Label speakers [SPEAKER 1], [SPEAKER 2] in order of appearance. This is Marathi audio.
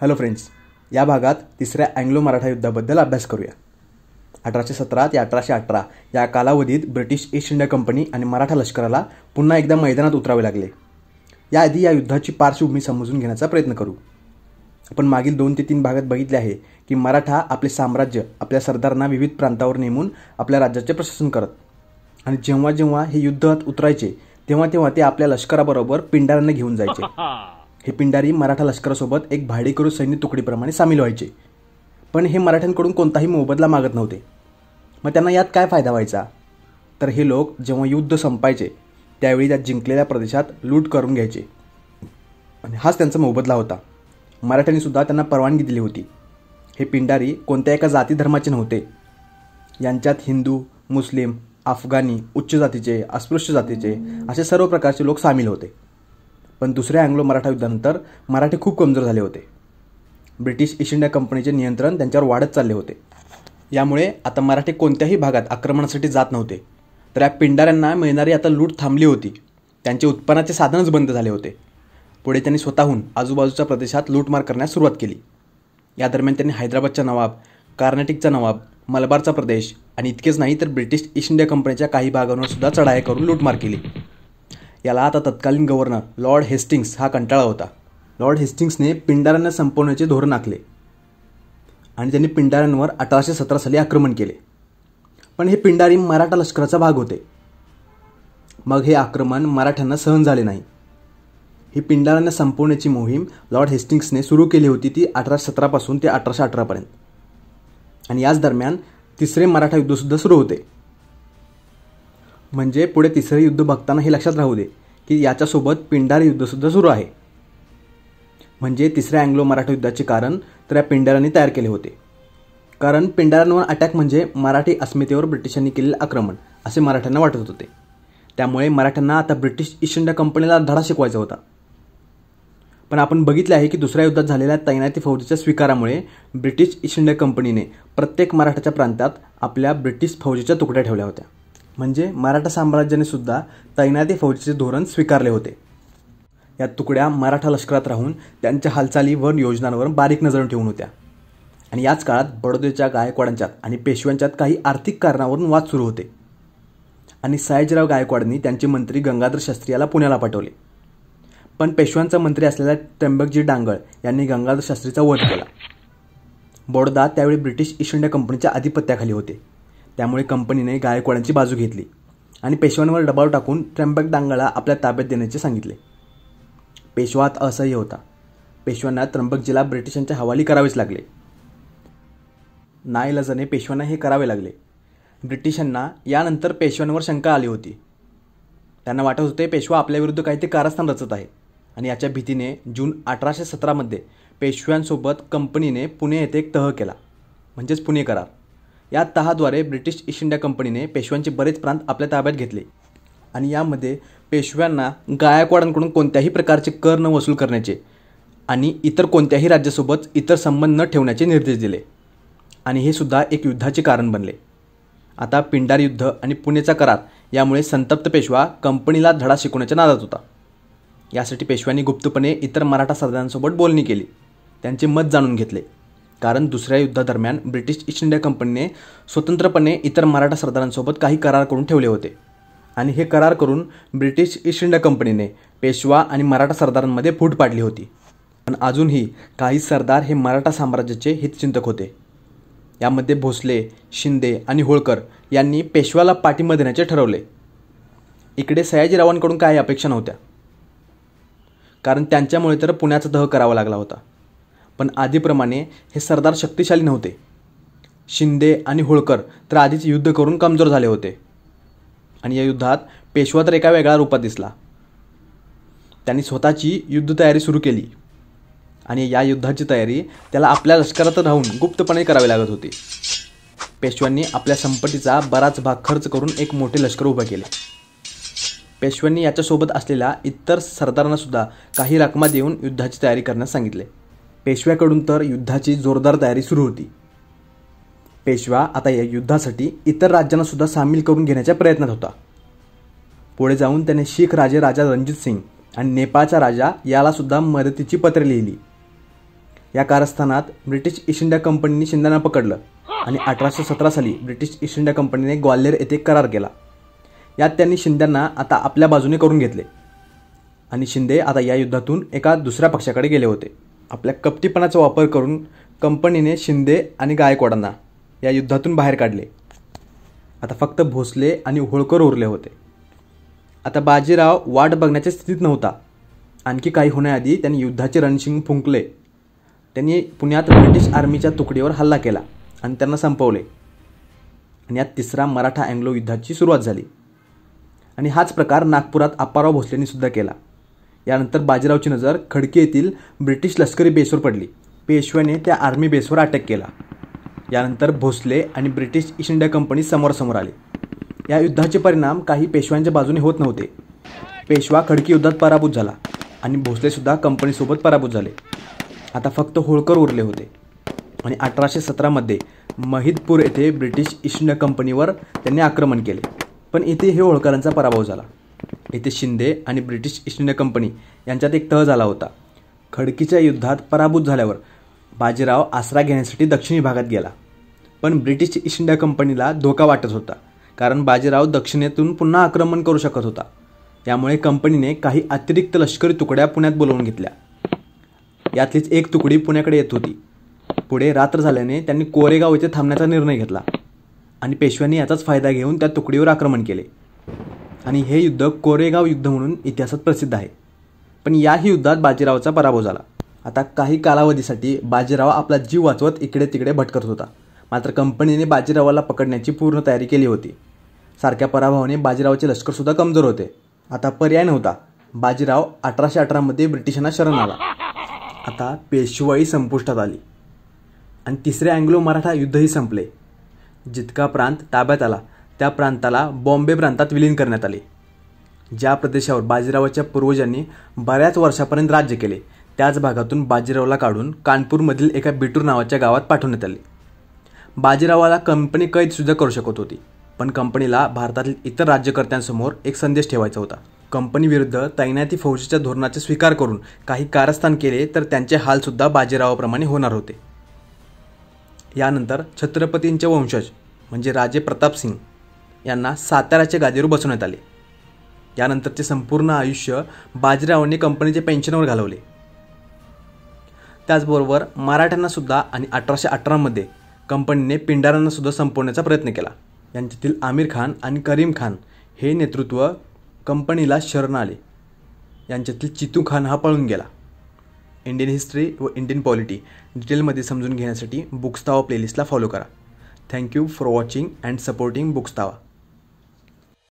[SPEAKER 1] हॅलो फ्रेंड्स, या भागात तिसऱ्या अँग्लो मराठा युद्धाबद्दल अभ्यास करूया। 1817 ते 1818 या कालावधीत ब्रिटिश ईस्ट इंडिया कंपनी आणि मराठा लष्कराला पुन्हा एकदा मैदानात उतरावे लागले। याआधी या युद्धाची पार्श्वभूमी समजून घेण्याचा प्रयत्न करू। आपण मागील 2 ते 3 भागात बघितले आहे की मराठा आपले साम्राज्य आपल्या सरदारांना विविध प्रांतावर नेमून आपल्या राज्याचे प्रशासन करत आणि जेव्हा जेव्हा हे युद्धात उतरायचे तेव्हा तेव्हा ते आपल्या लष्कराबरोबर पिंडाऱ्यांना घेऊन जायचे। हे पिंडारी मराठा लष्करासोबत एक भाडेकरू सैन्य तुकडीप्रमाणे सामील व्हायचे, पण हे मराठ्यांकडून कोणताही मोबदला मागत नव्हते। मग त्यांना यात काय फायदा व्हायचा? तर हे लोक जेव्हा युद्ध संपायचे त्यावेळी त्या जिंकलेल्या प्रदेशात लूट करून घ्यायचे आणि हाच त्यांचा मोबदला होता। मराठ्यांनी सुद्धा त्यांना परवानगी दिली होती। हे पिंडारी कोणत्या एका जाती धर्माचे नव्हते। यांच्यात हिंदू, मुस्लिम, अफगाणी, उच्च जातीचे, अस्पृश्य जातीचे असे सर्व प्रकारचे लोक सामील होते। पण दुसऱ्या अँग्लो मराठा युद्धानंतर मराठे खूप कमजोर झाले होते। ब्रिटिश ईस्ट इंडिया कंपनीचे नियंत्रण त्यांच्यावर वाढत चालले होते। यामुळे आता मराठे कोणत्याही भागात आक्रमणासाठी जात नव्हते। तर या पिंडाऱ्यांना मिळणारी आता लूट थांबली होती। त्यांचे उत्पन्नाचे साधनच बंद झाले होते। पुढे त्यांनी स्वतःहून आजूबाजूच्या प्रदेशात लूटमार करण्यास सुरुवात केली। या दरम्यान त्यांनी हैदराबादचा नवाब, कर्नाटकचा नवाब, मलबारचा प्रदेश आणि इतकेच नाही तर ब्रिटिश ईस्ट इंडिया कंपनीच्या काही भागांवर सुद्धा चढाई करून लूटमार केली। याला आता तत्कालीन गव्हर्नर लॉर्ड हेस्टिंग्स हा कंटाळा होता। लॉर्ड हेस्टिंग्सने पिंडाऱ्यांना संपवण्याचे धोरण आखले आणि त्यांनी पिंडाऱ्यांवर 1817 साली आक्रमण केले। पण हे पिंडारी मराठा लष्कराचा भाग होते। मग हे आक्रमण मराठ्यांना सहन झाले नाही। ही पिंडाऱ्यांना संपवण्याची मोहीम लॉर्ड हेस्टिंग्सने सुरू केली होती ती 1817 पासून ते 1818 पर्यंत, आणि याच दरम्यान तिसरे मराठा युद्धसुद्धा सुरू होते। म्हणजे पुढे तिसरे युद्ध बघताना हे लक्षात राहू दे की याच्यासोबत पिंडारी युद्धसुद्धा सुरू आहे। म्हणजे तिसऱ्या अँग्लो मराठा युद्धाचे कारण तर या पिंडाऱ्यांनी तयार केले होते। कारण पिंडाऱ्यांवर अटॅक म्हणजे मराठी अस्मितेवर ब्रिटिशांनी केलेले आक्रमण असे मराठ्यांना वाटत होते। त्यामुळे मराठ्यांना आता ब्रिटिश ईस्ट इंडिया कंपनीला धडा शिकवायचा होता। पण आपण बघितले आहे की दुसऱ्या युद्धात झालेल्या तैनाती फौजेच्या स्वीकारामुळे ब्रिटिश ईस्ट इंडिया कंपनीने प्रत्येक मराठाच्या प्रांतात आपल्या ब्रिटिश फौजेच्या तुकड्या ठेवल्या होत्या। म्हणजे मराठा साम्राज्याने सुद्धा तैनाती फौजेचे धोरण स्वीकारले होते। या तुकड्या मराठा लष्करात राहून त्यांच्या हालचाली व योजनांवर बारीक नजर ठेवून होत्या। आणि याच काळात बडोद्याच्या गायकवाडांच्यात आणि पेशव्यांच्यात काही आर्थिक कारणावरून वाद सुरू होते आणि सयाजीराव गायकवाडांनी त्यांचे मंत्री गंगाधर शास्त्री याला पुण्याला पाठवले। पण पेशव्यांचा मंत्री असलेल्या त्र्यंबकजी डांगळ यांनी गंगाधर शास्त्रीचा वध केला। बडोदा त्यावेळी ब्रिटिश ईस्ट इंडिया कंपनीच्या आधिपत्याखाली होते। त्यामुळे कंपनीने गायकवाडांची बाजू घेतली आणि पेशव्यांवर दबाव टाकून त्र्यंबक डांगळला आपल्या ताब्यात देण्याचे सांगितले। पेशवात असह्य होता। पेशव्यांना त्र्यंबकजीला ब्रिटिशांच्या हवाली करावेच लागले। नाईलाजाने पेशव्यांना हे करावे लागले। ब्रिटिशांना यानंतर पेशव्यांवर शंका आली होती। त्यांना वाटत होते पेशवा आपल्याविरुद्ध काहीतरी कारस्थान रचत आहे आणि याच्या भीतीने जून 1817 मध्ये पेशव्यांसोबत कंपनीने पुणे येथे एक तह केला, म्हणजेच पुणे करार। या तहाद्वारे ब्रिटिश ईस्ट इंडिया कंपनीने पेशव्यांचे बरेच प्रांत आपल्या ताब्यात घेतले आणि यामध्ये पेशव्यांना गायकवाडांकडून कोणत्याही प्रकारचे कर न वसूल करण्याचे आणि इतर कोणत्याही राज्यासोबत इतर संबंध न ठेवण्याचे निर्देश दिले आणि हे सुद्धा एक युद्धाचे कारण बनले। आता पिंडार युद्ध आणि पुणेचा करार यामुळे संतप्त पेशवा कंपनीला धडा शिकवण्याच्या नादात होता। यासाठी पेशव्यांनी गुप्तपणे इतर मराठा सरदारांसोबत बोलणी केली, त्यांचे मत जाणून घेतले। कारण दुसऱ्या युद्धादरम्यान ब्रिटिश ईस्ट इंडिया कंपनीने स्वतंत्रपणे इतर मराठा सरदारांसोबत काही करार करून ठेवले होते आणि हे करार करून ब्रिटिश ईस्ट इंडिया कंपनीने पेशवा आणि मराठा सरदारांमध्ये फूट पाडली होती। पण अजूनही काही सरदार हे मराठा साम्राज्याचे हितचिंतक होते। यामध्ये भोसले, शिंदे आणि होळकर यांनी पेशव्याला पाठिंबा देण्याचे ठरवले। इकडे सयाजीरावांकडून काही अपेक्षा नव्हत्या, कारण त्यांच्यामुळे तर पुण्याचा तह करावा लागला होता। पण आधीप्रमाणे हे सरदार शक्तिशाली नव्हते। शिंदे आणि होळकर तर आधीच युद्ध करून कमजोर झाले होते आणि या युद्धात पेशवा तर एका वेगळ्या रूपात दिसला। त्यांनी स्वतःची युद्ध तयारी सुरू केली आणि या युद्धाची तयारी त्याला आपल्या लष्करात राहून गुप्तपणे करावी लागत होती। पेशव्यांनी आपल्या संपत्तीचा बराच भाग खर्च करून एक मोठे लष्कर उभे केले। पेशव्यांनी याच्यासोबत असलेल्या इतर सरदारांना सुद्धा काही रकमा देऊन युद्धाची तयारी करण्यास सांगितले। पेशव्याकडून तर युद्धाची जोरदार तयारी सुरू होती। पेशवा आता या युद्धासाठी इतर राज्यांना सुद्धा सामील करून घेण्याच्या प्रयत्नात होता। पुढे जाऊन त्याने शीख राजा रणजित सिंग आणि नेपाळचा राजा याला सुद्धा मदतीची पत्रे लिहिली। या कारस्थानात ब्रिटिश ईस्ट इंडिया कंपनीने शिंद्यांना पकडलं आणि 1817 साली ब्रिटिश ईस्ट इंडिया कंपनीने ग्वाल्हेर येथे करार केला. यात त्यांनी शिंद्यांना आता आपल्या बाजूने करून घेतले आणि शिंदे आता या युद्धातून एका दुसऱ्या पक्षाकडे गेले होते. आपल्या कपटीपणाचा वापर करून कंपनीने शिंदे आणि गायकवाडांना या युद्धातून बाहेर काढले. आता फक्त भोसले आणि होळकर उरले होते. आता बाजीराव वाट बघण्याच्या स्थितीत नव्हता. आणखी काही होण्याआधी त्यांनी युद्धाचे रणशिंग फुंकले. त्यांनी पुण्यात ब्रिटिश आर्मीच्या तुकडीवर हल्ला केला आणि त्यांना संपवले आणि यात तिसरा मराठा अँग्लो युद्धाची सुरुवात झाली. आणि हाच प्रकार नागपुरात आप्पाराव भोसलेंनी सुद्धा केला. यानंतर बाजीरावची नजर खडकी येथील ब्रिटिश लष्करी बेसवर पडली. पेशव्याने त्या आर्मी बेसवर अटॅक केला. यानंतर भोसले आणि ब्रिटिश ईस्ट इंडिया कंपनी समोरासमोर आले. या युद्धाचे परिणाम काही पेशव्यांच्या बाजूने होत नव्हते. पेशवा खडकी युद्धात पराभूत झाला आणि भोसलेसुद्धा कंपनीसोबत पराभूत झाले. आता फक्त होळकर उरले होते आणि 1817 मध्ये महिदपूर येथे ब्रिटिश ईस्ट इंडिया कंपनीवर त्यांनी आक्रमण केले. पण इथे हे होळकरांचा पराभव झाला. इथे शिंदे आणि ब्रिटिश ईस्ट इंडिया कंपनी यांच्यात एक तह झाला होता. खडकीच्या युद्धात पराभूत झाल्यावर बाजीराव आसरा घेण्यासाठी दक्षिणी भागात गेला. पण ब्रिटिश ईस्ट इंडिया कंपनीला धोका वाटत होता, कारण बाजीराव दक्षिणेतून पुन्हा आक्रमण करू शकत होता. यामुळे कंपनीने काही अतिरिक्त लष्करी तुकड्या पुण्यात बोलावून घेतल्या. यातलीच एक तुकडी पुण्याकडे येत होती. पुढे रात्र झाल्याने त्यांनी कोरेगाव येथे थांबण्याचा निर्णय घेतला आणि पेशव्यांनी याचाच फायदा घेऊन त्या तुकडीवर आक्रमण केले आणि हे युद्ध कोरेगाव युद्ध म्हणून इतिहासात प्रसिद्ध आहे. पण याही युद्धात बाजीरावचा पराभव झाला. आता काही कालावधीसाठी बाजीराव आपला जीव वाचवत इकडे तिकडे भटकत होता. मात्र कंपनीने बाजीरावाला पकडण्याची पूर्ण तयारी केली होती. सारख्या पराभवाने बाजीरावचे लष्करसुद्धा कमजोर होते. आता पर्याय नव्हता. बाजीराव 1818 मध्ये ब्रिटिशांना शरण आला. आता पेशवाई संपुष्टात आली आणि तिसरे अँग्लो मराठा युद्धही संपले. जितका प्रांत ताब्यात आला त्या प्रांताला बॉम्बे प्रांतात विलीन करण्यात आले. ज्या प्रदेशावर बाजीरावाच्या पूर्वजांनी बऱ्याच वर्षापर्यंत राज्य केले त्याच भागातून बाजीरावला काढून कानपूरमधील एका बिटूर नावाच्या गावात पाठवण्यात आले. बाजीरावाला कंपनी कैदसुद्धा करू शकत होती, पण कंपनीला भारतातील इतर राज्यकर्त्यांसमोर एक संदेश ठेवायचा होता. कंपनीविरुद्ध तैनाती फौजेच्या धोरणाचा स्वीकार करून काही कारस्थान केले तर त्यांचे हालसुद्धा बाजीरावाप्रमाणे होणार होते. यानंतर छत्रपतींचे वंशज म्हणजे राजे प्रतापसिंग यांना साताऱ्याच्या गादीवर बसवण्यात आले. यानंतरचे संपूर्ण आयुष्य बाजीरावांनी कंपनीचे पेन्शनवर घालवले. त्याचबरोबर मराठ्यांना सुद्धा आणि 1818 मध्ये कंपनीने पिंडारांना सुद्धा संपवण्याचा प्रयत्न केला. यांच्यातील आमिर खान आणि करीम खान हे नेतृत्व कंपनीला शरण आले. यांच्यातील चितू खान हा पळून गेला. इंडियन हिस्ट्री व इंडियन पॉलिटी डिटेलमध्ये समजून घेण्यासाठी बुक्सतावा प्लेलिस्टला फॉलो करा. Thank you for watching and supporting बुक्सतावा.